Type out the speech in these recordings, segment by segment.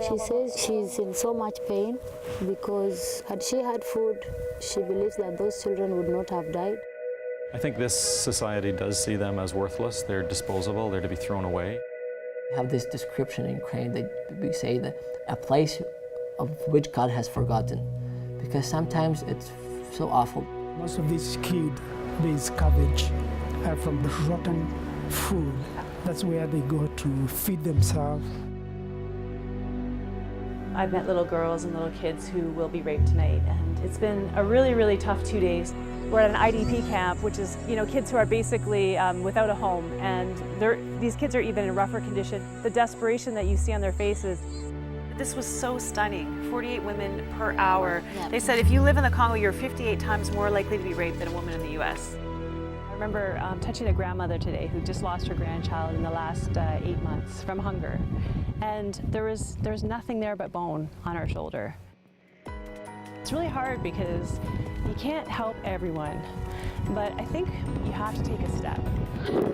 She says she's in so much pain because had she had food, she believes that those children would not have died. I think this society does see them as worthless. They're disposable, they're to be thrown away. We have this description in Ukraine that we say that a place of which God has forgotten, because sometimes it's so awful. Most of these kids, these cabbage, are from the rotten food. That's where they go to feed themselves. I've met little girls and little kids who will be raped tonight, and it's been a really, really tough 2 days. We're at an IDP camp, which is, kids who are basically without a home, and these kids are even in rougher condition. The desperation that you see on their faces. This was so stunning, 48 women per hour. They said if you live in the Congo, you're 58 times more likely to be raped than a woman in the US. I remember touching a grandmother today who just lost her grandchild in the last 8 months from hunger. And there was nothing there but bone on her shoulder. It's really hard because you can't help everyone, but I think you have to take a step.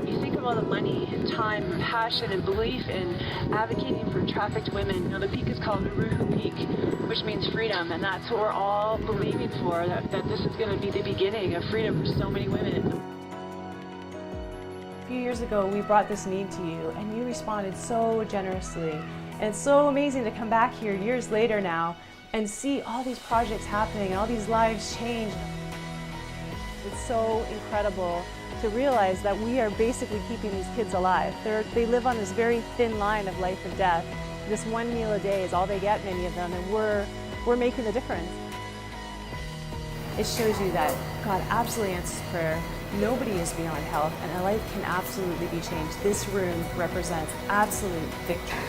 You think of all the money and time and passion and belief in advocating for trafficked women. The peak is called Naruhu Peak, which means freedom, and that's what we're all believing for, that this is going to be the beginning of freedom for so many women. A few years ago, we brought this need to you, and you responded so generously. And it's so amazing to come back here years later now and see all these projects happening and all these lives change. It's so incredible to realize that we are basically keeping these kids alive. They live on this very thin line of life and death. This one meal a day is all they get, many of them, and we're making the difference. It shows you that God absolutely answers prayer. Nobody is beyond help, and a life can absolutely be changed. This room represents absolute victory.